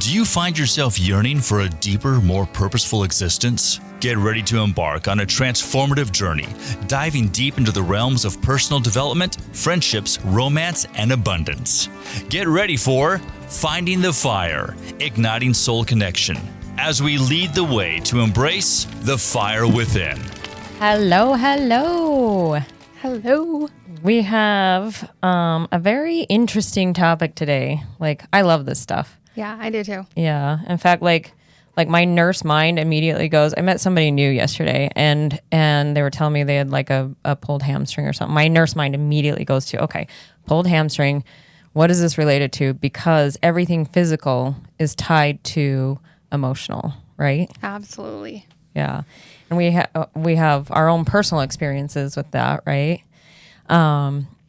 Do you find yourself yearning for a deeper, more purposeful existence? Get ready to embark on a transformative journey, diving deep into the realms of personal development, friendships, romance, and abundance. Get ready for Finding the Fire, Igniting Soul Connection, as we lead the way to embrace the fire within. Hello, hello. Hello. We have a very interesting topic today. I love this stuff. Yeah, I do too. Yeah. In fact, like my nurse mind immediately goes, I met somebody new yesterday and they were telling me they had a pulled hamstring or something. My nurse mind immediately goes to, okay, pulled hamstring. What is this related to? Because everything physical is tied to emotional, right? Absolutely. Yeah. And we have our own personal experiences with that, right?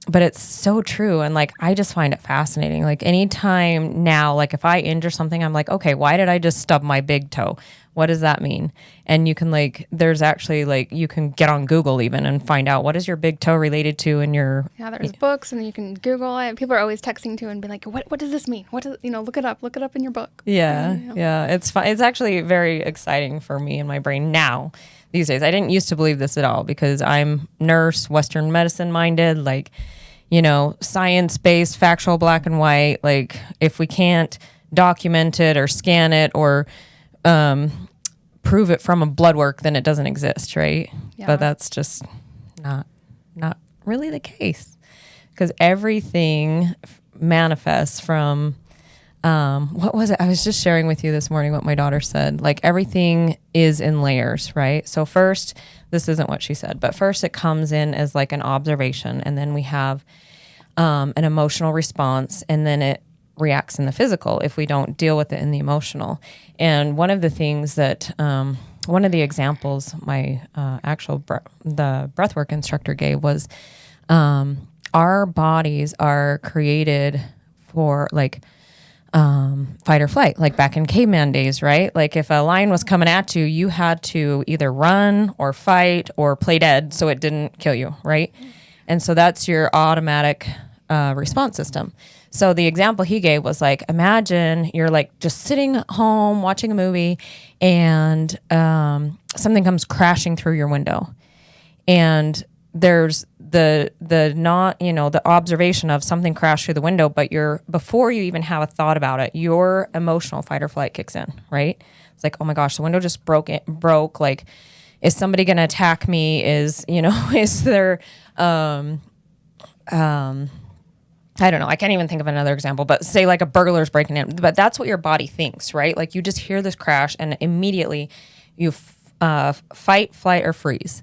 But it's so true. And I just find it fascinating. Anytime now, if I injure something, I'm like, okay, why did I just stub my big toe? What does that mean? And you can there's actually you can get on Google even and find out what is your big toe related to in your. Yeah, there's books and you can Google it. People are always texting to and be like, what does this mean? What does, look it up in your book. Yeah. Yeah. It's fun. It's actually very exciting for me in my brain now these days. I didn't used to believe this at all because I'm nurse, Western medicine minded, science-based, factual, black and white. If we can't document it or scan it or prove it from a blood work, then it doesn't exist, right? Yeah. But that's just not really the case because everything manifests from what was it? I was just sharing with you this morning what my daughter said. Everything is in layers, right? So first, this isn't what she said, but first it comes in as an observation, and then we have an emotional response, and then it reacts in the physical if we don't deal with it in the emotional. And one of the things that, one of the examples my the breathwork instructor gave was our bodies are created for fight or flight, back in caveman days, right? If a lion was coming at you, you had to either run or fight or play dead so it didn't kill you, right? And so that's your automatic response system. So the example he gave was imagine you're just sitting home watching a movie and something comes crashing through your window. And there's the observation of something crashed through the window, but before you even have a thought about it, your emotional fight or flight kicks in, right? It's oh my gosh, the window just broke. Is somebody going to attack me? Is there, I don't know. I can't even think of another example, but say a burglar's breaking in, but that's what your body thinks, right? You just hear this crash and immediately you fight, flight, or freeze.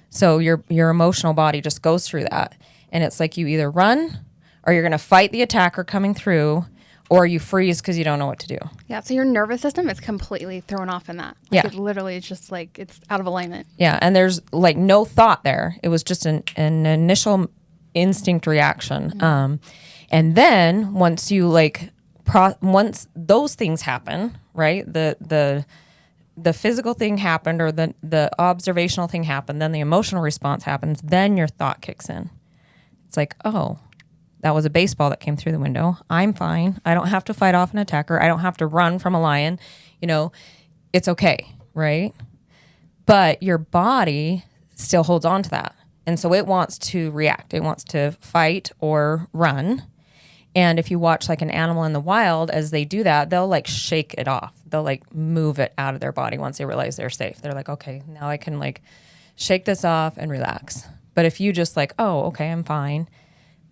So your emotional body just goes through that. And it's you either run or you're going to fight the attacker coming through, or you freeze because you don't know what to do. Yeah, so your nervous system is completely thrown off in that. Yeah. It literally is just it's out of alignment. Yeah, and there's no thought there. It was just an initial instinct reaction. Mm-hmm. And then once you once those things happen, right? The physical thing happened or the observational thing happened, then the emotional response happens, then your thought kicks in. It's oh, that was a baseball that came through the window. I'm fine. I don't have to fight off an attacker. I don't have to run from a lion. It's okay, right? But your body still holds on to that. And so it wants to react. It wants to fight or run. And if you watch an animal in the wild, as they do that, they'll shake it off. They'll move it out of their body once they realize they're safe. They're okay, now I can shake this off and relax. But if you just oh, okay, I'm fine.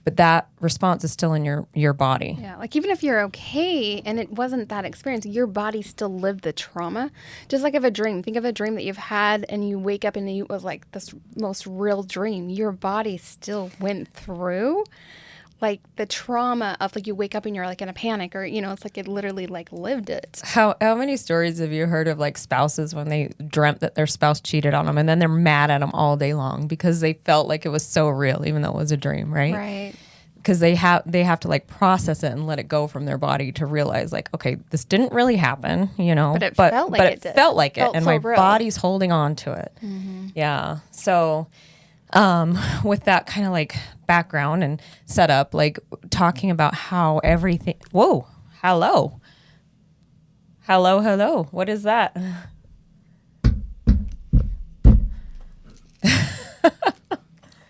But that response is still in your body. Yeah, even if you're okay and it wasn't that experience, your body still lived the trauma. Just like of a dream. Think of a dream that you've had and you wake up and it was this most real dream. Your body still went through the trauma of you wake up and you're in a panic or, it's it literally lived it. How many stories have you heard of spouses when they dreamt that their spouse cheated on them and then they're mad at them all day long because they felt it was so real even though it was a dream, right? Right. Because they have to process it and let it go from their body to realize okay, this didn't really happen, But it felt like it did. Felt like it, and so my real. body's holding on to it. Mm-hmm. Yeah. So with that kind of background and setup, talking about how everything. Whoa, hello. Hello, hello. What is that?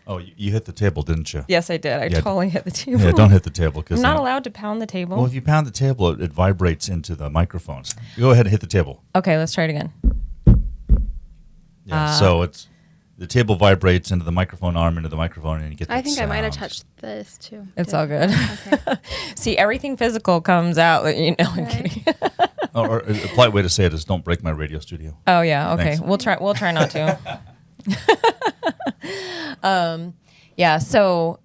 Oh, you hit the table, didn't you? Yes, I did. I totally hit the table. Yeah, don't hit the table. I'm not allowed to pound the table. Well, if you pound the table, it vibrates into the microphones. Go ahead and hit the table. Okay, let's try it again. Yeah, so the table vibrates into the microphone arm, into the microphone, and you get that I think I might have sound. touched this too. It's all good. Okay. See, everything physical comes out. I'm kidding. Or a polite way to say it is, don't break my radio studio. Oh yeah. Okay. Thanks. We'll try not to. Yeah. So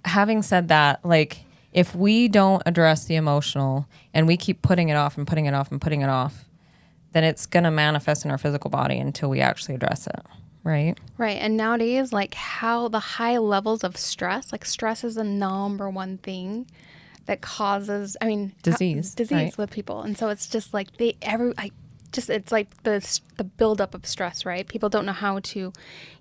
having said that, like, if we don't address the emotional and we keep putting it off and putting it off and putting it off, then it's going to manifest in our physical body until we actually address it. Right. Right. And nowadays, like how the high levels of stress, like stress is the number one thing that causes, disease right? with people. And so it's just like it's like the buildup of stress, right? People don't know how to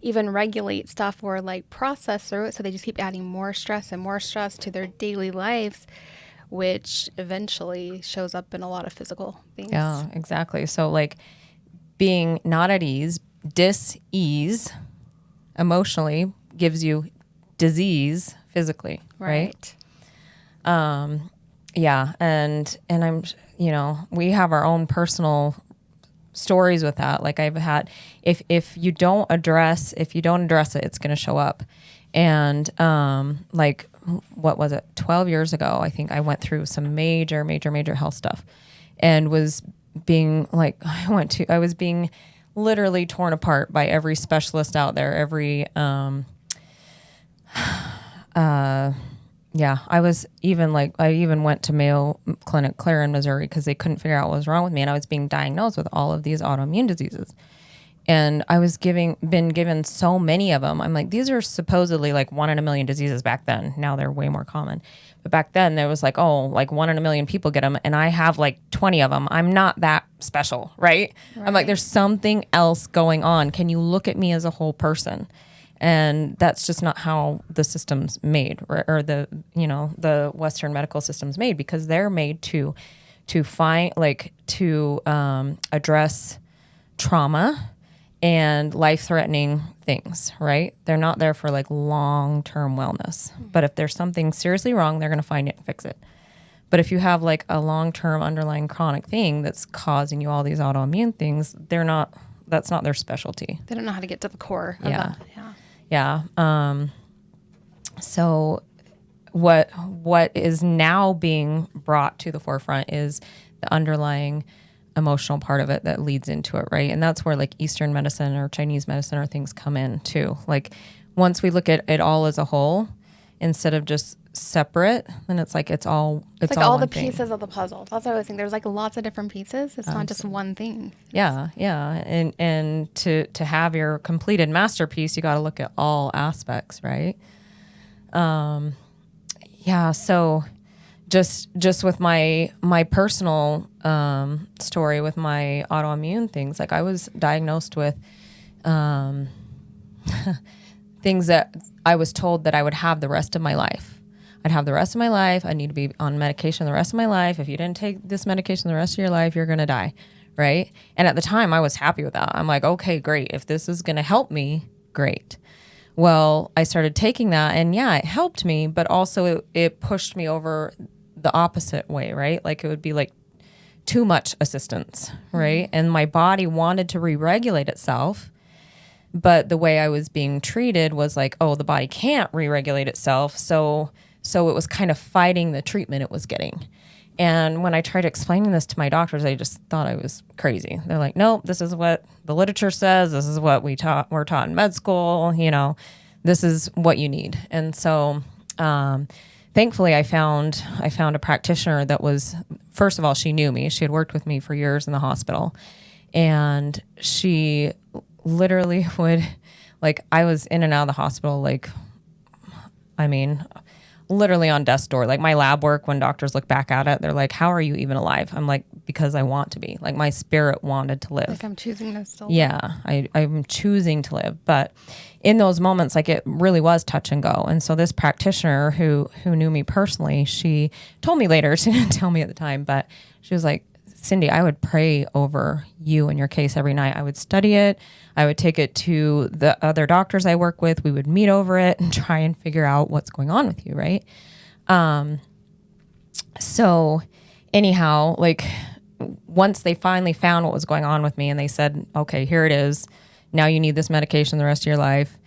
even regulate stuff or like process through it. So they just keep adding more stress and more stress to their daily lives, which eventually shows up in a lot of physical things. Yeah, exactly. So like being not at ease, dis-ease emotionally gives you disease physically, right? Yeah, and I'm, we have our own personal stories with that. Like I've had, if you don't address it, it's going to show up. And like, what was it? 12 years ago, I think I went through some major health stuff, and was being like, I was being literally torn apart by every specialist out there. Yeah, I even went to Mayo Clinic, Clare in Missouri, because they couldn't figure out what was wrong with me. And I was being diagnosed with all of these autoimmune diseases. And I was been given so many of them. I'm like, these are supposedly like 1 in a million diseases back then. Now they're way more common. But back then there was like, 1 in a million people get them. And I have like 20 of them. I'm not that special, right? I'm like, there's something else going on. Can you look at me as a whole person? And that's just not how the system's made, or the Western medical system's made, because they're made to address trauma and life-threatening things, right? They're not there for like long-term wellness. But if there's something seriously wrong, they're going to find it and fix it. But if you have like a long-term underlying chronic thing that's causing you all these autoimmune things, that's not their specialty. They don't know how to get to the core of that. Yeah. So what is now being brought to the forefront is the underlying emotional part of it that leads into it, right? And that's where like Eastern medicine or Chinese medicine or things come in too. Like once we look at it all as a whole, instead of just separate, then it's like it's all the thing. pieces of the puzzle. That's what I was thinking. There's like lots of different pieces. It's not just one thing. Yeah. And to have your completed masterpiece, you got to look at all aspects, right? So just with my personal story with my autoimmune things, like I was diagnosed with things that I was told that I would have the rest of my life. I'd have the rest of my life. I need to be on medication the rest of my life. If you didn't take this medication the rest of your life, you're going to die, right? And at the time, I was happy with that. I'm like, okay, great. If this is going to help me, great. Well, I started taking that, and yeah, it helped me, but also it pushed me over the opposite way, right? Like it would be like too much assistance, right? And my body wanted to re-regulate itself, but the way I was being treated was like, oh, the body can't re-regulate itself. So it was kind of fighting the treatment it was getting. And when I tried explaining this to my doctors, they just thought I was crazy. They're like, no, this is what the literature says. This is what we're taught in med school. This is what you need. And so thankfully I found a practitioner that was, first of all, she knew me. She had worked with me for years in the hospital. And she literally would, like, I was in and out of the hospital, literally on death's door. Like my lab work, when doctors look back at it, they're like, how are you even alive? I'm like, because I want to be. Like my spirit wanted to live. Like I'm choosing to still live. Yeah, I'm choosing to live. But in those moments, like it really was touch and go. And so this practitioner who knew me personally, she told me later, she didn't tell me at the time, but she was like, Cindy, I would pray over you and your case every night. I would study it. I would take it to the other doctors I work with. We would meet over it and try and figure out what's going on with you, right? So anyhow, like once they finally found what was going on with me and they said, okay, here it is. Now you need this medication the rest of your life.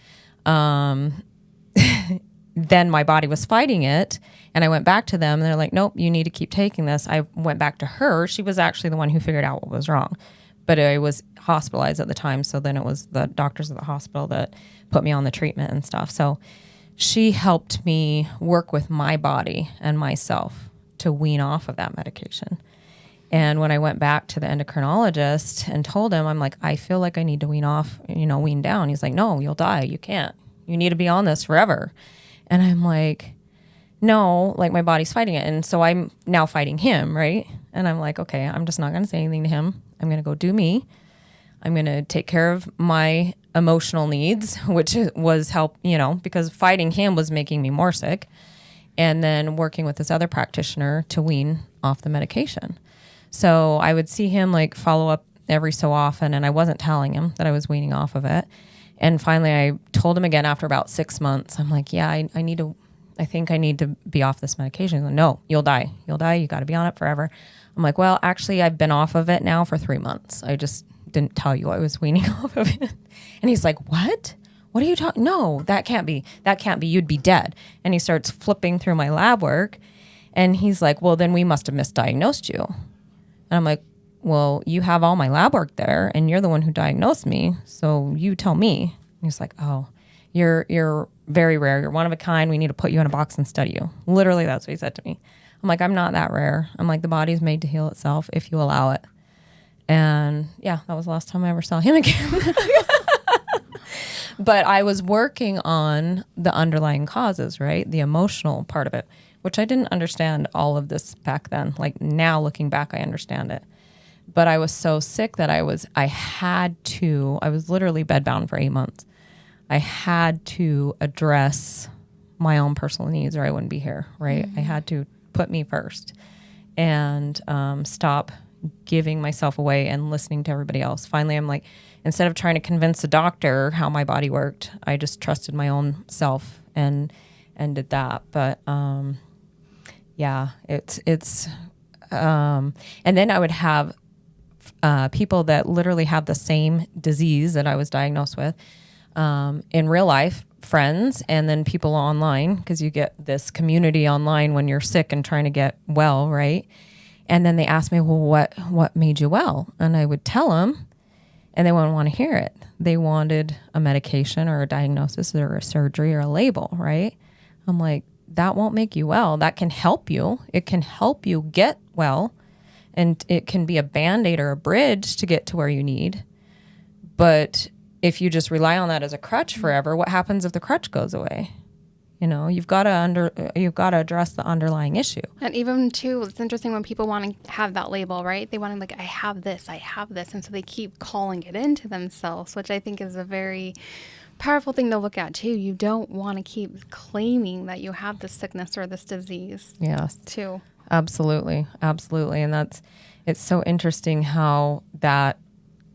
Then my body was fighting it, and I went back to them and they're like, nope, you need to keep taking this. I went back to her. She was actually the one who figured out what was wrong, but I was hospitalized at the time. So then it was the doctors at the hospital that put me on the treatment and stuff. So she helped me work with my body and myself to wean off of that medication. And when I went back to the endocrinologist and told him, I'm like, I feel like I need to wean down. He's like, no, you'll die. You can't. You need to be on this forever. And I'm like, no, like my body's fighting it. And so I'm now fighting him, right? And I'm like, okay, I'm just not going to say anything to him. I'm going to go do me. I'm going to take care of my emotional needs, which was help, because fighting him was making me more sick. And then working with this other practitioner to wean off the medication. So I would see him like follow up every so often, and I wasn't telling him that I was weaning off of it. And finally I told him again after about 6 months, I'm like, yeah, I think I need to be off this medication. He's like, no, you'll die. You'll die. You got to be on it forever. I'm like, well, actually I've been off of it now for 3 months. I just didn't tell you I was weaning off of it. And he's like, what? What are you talking? No, that can't be. That can't be. You'd be dead. And he starts flipping through my lab work. And he's like, well, then we must have misdiagnosed you. And I'm like, well, you have all my lab work there and you're the one who diagnosed me. So you tell me. And he's like, oh, you're very rare. You're one of a kind. We need to put you in a box and study you. Literally, that's what he said to me. I'm like, I'm not that rare. I'm like, the body's made to heal itself if you allow it. And yeah, that was the last time I ever saw him again. But I was working on the underlying causes, right? The emotional part of it, which I didn't understand all of this back then. Like now looking back, I understand it. But I was so sick that I was literally bedbound for 8 months. I had to address my own personal needs or I wouldn't be here, right? Mm-hmm. I had to put me first and stop giving myself away and listening to everybody else. Finally, I'm like, instead of trying to convince the doctor how my body worked, I just trusted my own self and did that. But yeah, it's and then I would have people that literally have the same disease that I was diagnosed with in real life, friends, and then people online, because you get this community online when you're sick and trying to get well, right? And then they asked me, well, what made you well? And I would tell them, and they wouldn't want to hear it. They wanted a medication or a diagnosis or a surgery or a label, right? I'm like, that won't make you well. That can help you. It can help you get well, and it can be a Band-Aid or a bridge to get to where you need. But if you just rely on that as a crutch forever, what happens if the crutch goes away? You've got to address the underlying issue. And even too, it's interesting when people want to have that label, right? They want to like, I have this, and so they keep calling it into themselves, which I think is a very powerful thing to look at too. You don't want to keep claiming that you have this sickness or this disease. Yes, too. Absolutely, and it's so interesting how that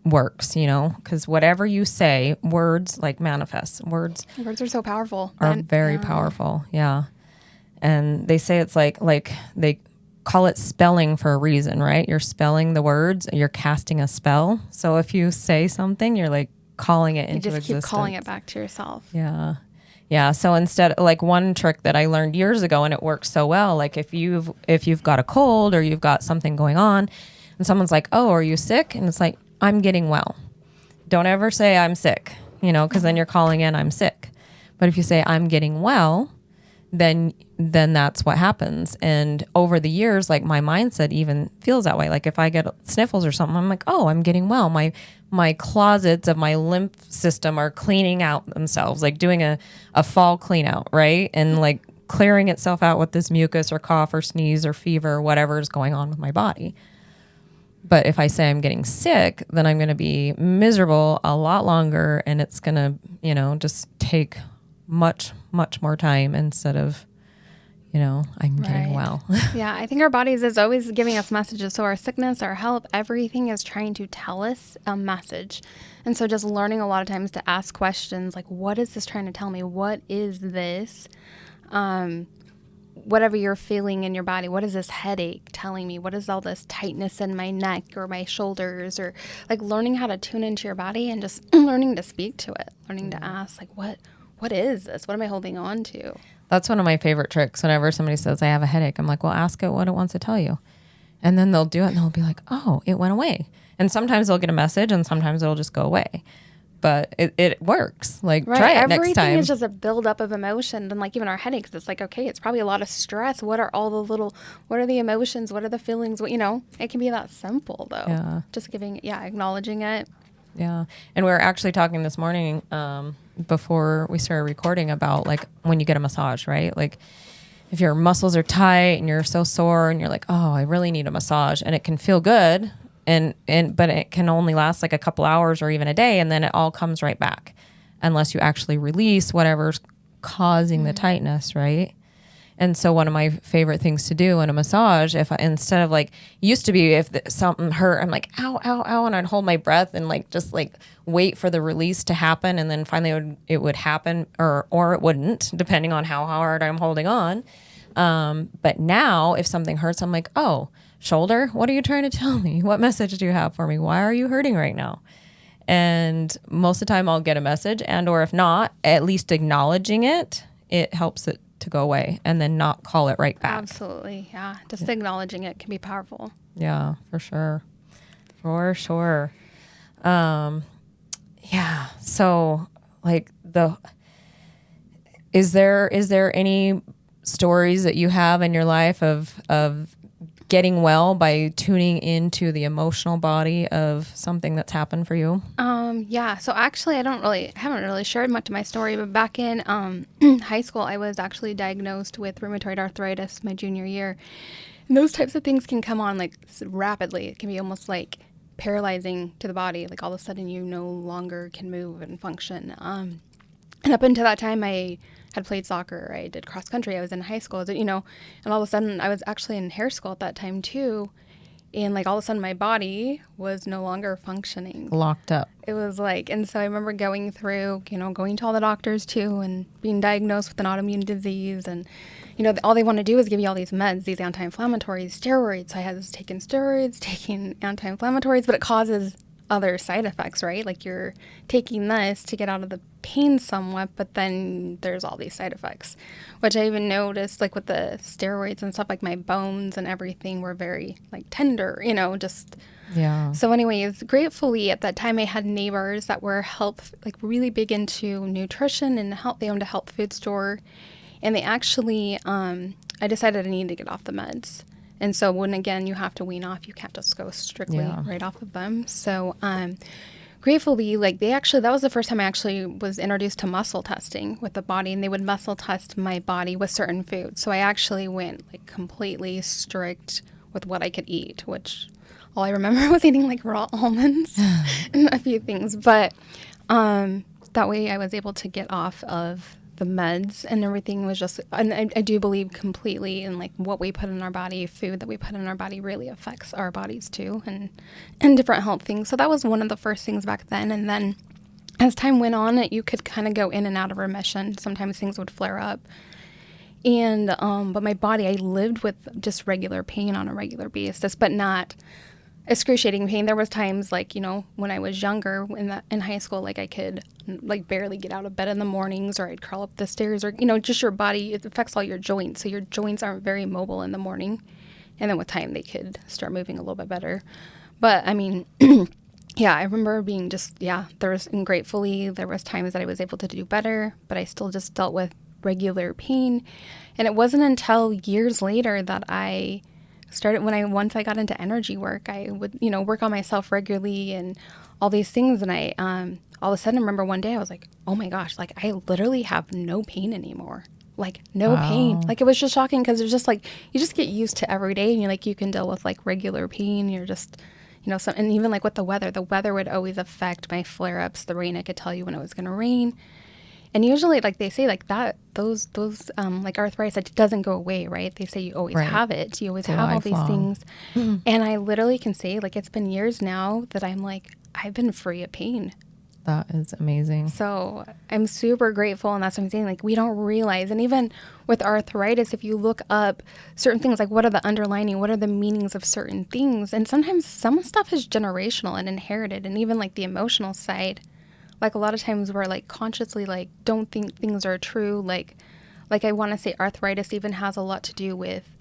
works, because whatever you say, words like manifest. Words are so powerful. Are very powerful, yeah. And they say it's like they call it spelling for a reason, right? You're spelling the words, you're casting a spell. So if you say something, you're like calling it into existence. You just keep calling it back to yourself. Yeah. Yeah. So instead, like one trick that I learned years ago, and it works so well, like if you've got a cold or you've got something going on and someone's like, oh, are you sick? And it's like, I'm getting well. Don't ever say I'm sick, because then you're calling in I'm sick. But if you say I'm getting well, then that's what happens. And over the years, like my mindset even feels that way. Like if I get sniffles or something, I'm like, oh, I'm getting well. My closets of my lymph system are cleaning out themselves, like doing a fall clean out, right? And like clearing itself out with this mucus or cough or sneeze or fever or whatever is going on with my body. But if I say I'm getting sick, then I'm going to be miserable a lot longer, and it's going to, just take much, much more time instead of, I'm getting well. Yeah, I think our bodies is always giving us messages. So our sickness, our health, everything is trying to tell us a message. And so just learning a lot of times to ask questions like, what is this trying to tell me? What is this? Whatever you're feeling in your body, what is this headache telling me? What is all this tightness in my neck or my shoulders? Or like learning how to tune into your body and just learning to speak to it, learning to ask like, what is this? What am I holding on to? That's one of my favorite tricks. Whenever somebody says I have a headache, I'm like, well, ask it what it wants to tell you. And then they'll do it and they'll be like, oh, it went away. And sometimes they'll get a message and sometimes it'll just go away. But it works. Like, try it next time. Everything is just a buildup of emotion. And like even our headaches, it's like, okay, it's probably a lot of stress. What are the emotions? What are the feelings? It can be that simple though. Yeah. Just acknowledging it. Yeah. And we were actually talking this morning before we started recording about like when you get a massage, right? Like if your muscles are tight and you're so sore and you're like, oh, I really need a massage, and it can feel good. But it can only last like a couple hours or even a day, and then it all comes right back unless you actually release whatever's causing the tightness, right? And so one of my favorite things to do in a massage, instead of like, used to be if something hurt, I'm like, ow, ow, ow, and I'd hold my breath and like just like wait for the release to happen, and then finally it would happen or it wouldn't, depending on how hard I'm holding on. But now if something hurts, I'm like, oh, shoulder, what are you trying to tell me? What message do you have for me? Why are you hurting right now? And most of the time I'll get a message, and or if not, at least acknowledging it helps it to go away, and then not call it right back. Absolutely. Yeah. Just acknowledging it can be powerful. Yeah, for sure. For sure. Yeah. So like is there any stories that you have in your life of getting well by tuning into the emotional body of something that's happened for you? Yeah. So actually, haven't really shared much of my story, but back in high school, I was actually diagnosed with rheumatoid arthritis my junior year. And those types of things can come on like rapidly. It can be almost like paralyzing to the body. Like all of a sudden you no longer can move and function. And up until that time, I had played soccer. I did cross country. I was in high school, and all of a sudden I was actually in hair school at that time too. And like all of a sudden my body was no longer functioning. Locked up. It was like, and so I remember going through, going to all the doctors too and being diagnosed with an autoimmune disease. And, all they want to do is give you all these meds, these anti-inflammatories, steroids. So I was taking steroids, taking anti-inflammatories, but it causes other side effects, right? Like you're taking this to get out of the pain somewhat, but then there's all these side effects, which I even noticed like with the steroids and stuff, like my bones and everything were very like tender, just. Yeah. So anyways, gratefully at that time I had neighbors that were really big into nutrition and health. They owned a health food store, and they actually, I decided I needed to get off the meds. And so when, again, you have to wean off, you can't just go strictly right off of them. So gratefully, that was the first time I actually was introduced to muscle testing with the body, and they would muscle test my body with certain foods. So I actually went like completely strict with what I could eat, which all I remember was eating like raw almonds and a few things. But that way I was able to get off of the meds, and everything was just, and I do believe completely in like what we put in our body, food that we put in our body really affects our bodies too, and different health things. So that was one of the first things back then. And then as time went on, you could kind of go in and out of remission. Sometimes things would flare up. And, but my body, I lived with just regular pain on a regular basis, but not excruciating pain. There was times like, when I was younger in high school, like I could like barely get out of bed in the mornings, or I'd crawl up the stairs, or, just your body, it affects all your joints. So your joints aren't very mobile in the morning. And then with time they could start moving a little bit better. But I mean, yeah, I remember being and gratefully there was times that I was able to do better, but I still just dealt with regular pain. And it wasn't until years later that I started, once I got into energy work, I would, work on myself regularly and all these things. And I, all of a sudden, I remember one day I was like, oh my gosh, like I literally have no pain anymore. Like no pain. Like it was just shocking, because it was just like, you just get used to every day, and you can deal with like regular pain. You're just, and even like with the weather would always affect my flare-ups. The rain, I could tell you when it was going to rain. And usually, like they say, like that, those like arthritis, it doesn't go away, right? They say you always have it. You always have all these things. And I literally can say, like, it's been years now that I'm like, I've been free of pain. That is amazing. So I'm super grateful. And that's what I'm saying. Like, we don't realize. And even with arthritis, if you look up certain things, like what are the underlining, what are the meanings of certain things? And sometimes some stuff is generational and inherited. And even like the emotional side, like a lot of times we're like consciously like don't think things are true. Like I want to say arthritis even has a lot to do with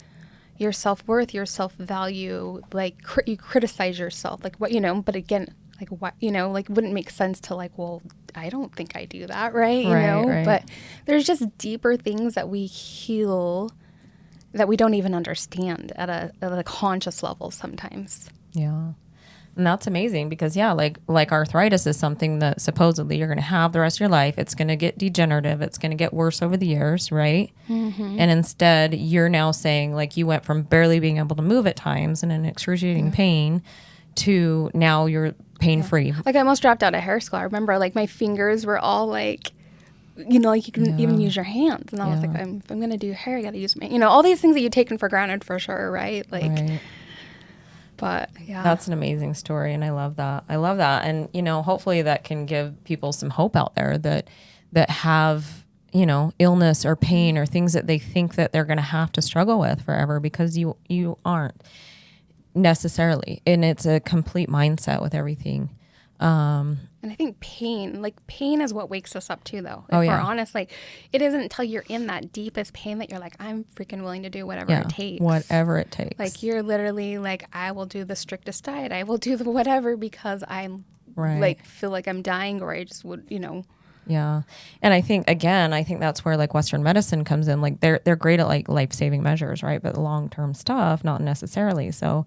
your self-worth, your self-value. Like you criticize yourself, like what, but again, like what, like wouldn't make sense to like, well, I don't think I do that, right? Right. But there's just deeper things that we heal that we don't even understand at a conscious level sometimes. Yeah. And that's amazing because like arthritis is something that supposedly you're going to have the rest of your life. It's going to get degenerative. It's going to get worse over the years, right? Mm-hmm. And instead you're now saying like you went from barely being able to move at times and in excruciating pain to now you're pain-free. Like I almost dropped out a hair school. I remember like my fingers were all like, like you can even use your hands. And I was like, if I'm going to do hair, I got to use my, all these things that you've taken for granted for sure, right? Like, but yeah. That's an amazing story. And I love that. And, hopefully that can give people some hope out there that have, illness or pain or things that they think that they're going to have to struggle with forever because you aren't necessarily. And it's a complete mindset with everything. And I think pain is what wakes us up too, though. If we're honest, like it isn't until you're in that deepest pain that you're like, I'm freaking willing to do whatever it takes. Whatever it takes. Like you're literally like, I will do the strictest diet. I will do the whatever because I'm like feel like I'm dying or I just would, Yeah. And I think that's where like Western medicine comes in. Like they're great at like life-saving measures, right? But the long-term stuff, not necessarily. So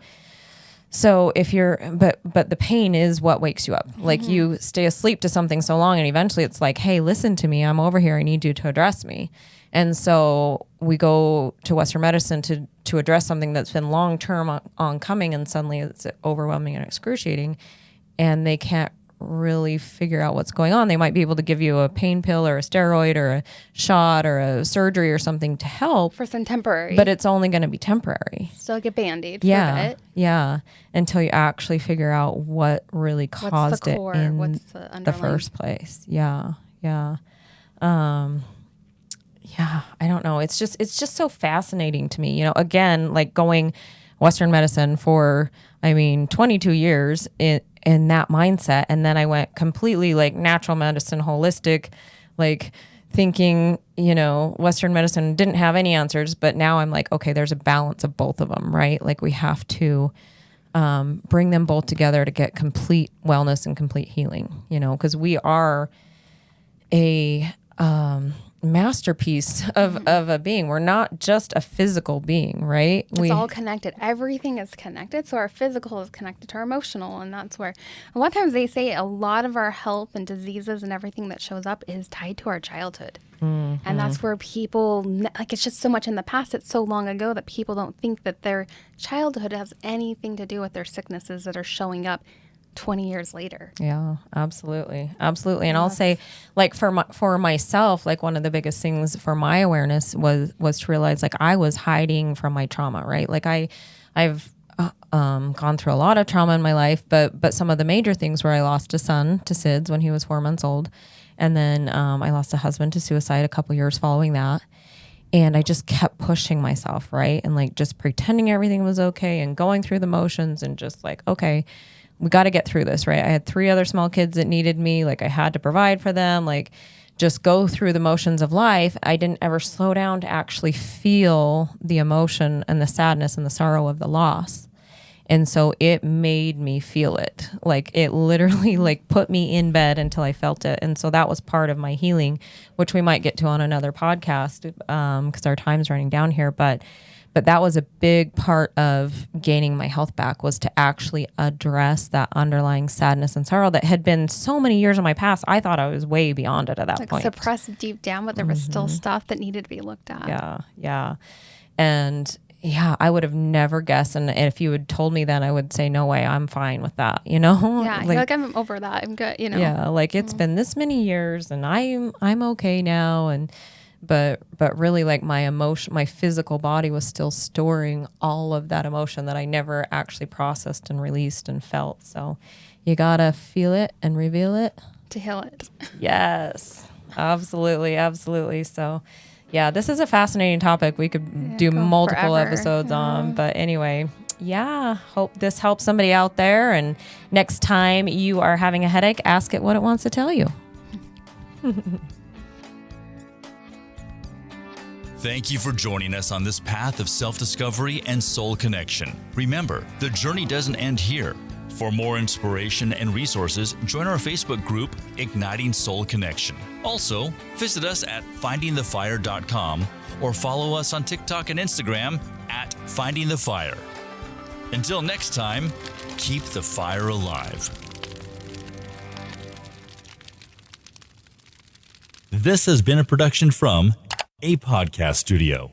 if you're, but the pain is what wakes you up. Like you stay asleep to something so long and eventually it's like, hey, listen to me. I'm over here. I need you to address me. And so we go to Western medicine to address something that's been long-term oncoming and suddenly it's overwhelming and excruciating and they can't really figure out what's going on. They might be able to give you a pain pill or a steroid or a shot or a surgery or something to help. For some temporary. But it's only going to be temporary. Still like a Band-Aid for a bit. Yeah. Until you actually figure out what really caused it in the first place. Yeah. I don't know. It's just so fascinating to me. Again, like going Western medicine for, 22 years in that mindset. And then I went completely like natural medicine, holistic, like thinking, Western medicine didn't have any answers, but now I'm like, okay, there's a balance of both of them, right? Like we have to bring them both together to get complete wellness and complete healing, because we are a masterpiece of a being. We're not just a physical being, right? It's all connected. Everything is connected. So our physical is connected to our emotional. And that's where a lot of times they say a lot of our health and diseases and everything that shows up is tied to our childhood. Mm-hmm. And that's where people, like it's just so much in the past. It's so long ago that people don't think that their childhood has anything to do with their sicknesses that are showing up 20 years later. Yeah, absolutely. And I'll say like for myself, like one of the biggest things for my awareness was to realize like I was hiding from my trauma, right? Like I've gone through a lot of trauma in my life, but some of the major things were I lost a son to SIDS when he was 4 months old. And then I lost a husband to suicide a couple years following that. And I just kept pushing myself, right? And like just pretending everything was okay and going through the motions and just like, okay, we got to get through this, right? I had 3 other small kids that needed me. Like I had to provide for them, like just go through the motions of life. I didn't ever slow down to actually feel the emotion and the sadness and the sorrow of the loss. And so it made me feel it. Like it literally like put me in bed until I felt it. And so that was part of my healing, which we might get to on another podcast because our time's running down here. But that was a big part of gaining my health back, was to actually address that underlying sadness and sorrow that had been so many years in my past. I thought I was way beyond it at that point. Suppressed deep down, but there was still stuff that needed to be looked at. Yeah. And yeah, I would have never guessed. And if you had told me that, I would say, no way, I'm fine with that. You know? Yeah. Like I'm over that. I'm good. You know? Yeah. Like it's been this many years and I'm okay now. And, but really like my emotion, my physical body was still storing all of that emotion that I never actually processed and released and felt. So you gotta feel it and reveal it To heal it. Yes, absolutely. Absolutely. So yeah, this is a fascinating topic. We could do go multiple forever. episodes on, but anyway, yeah, hope this helps somebody out there. And next time you are having a headache, ask it what it wants to tell you. Thank you for joining us on this path of self-discovery and soul connection. Remember, the journey doesn't end here. For more inspiration and resources, join our Facebook group, Igniting Soul Connection. Also, visit us at findingthefire.com or follow us on TikTok and Instagram at Finding the Fire. Until next time, keep the fire alive. This has been a production from a podcast studio.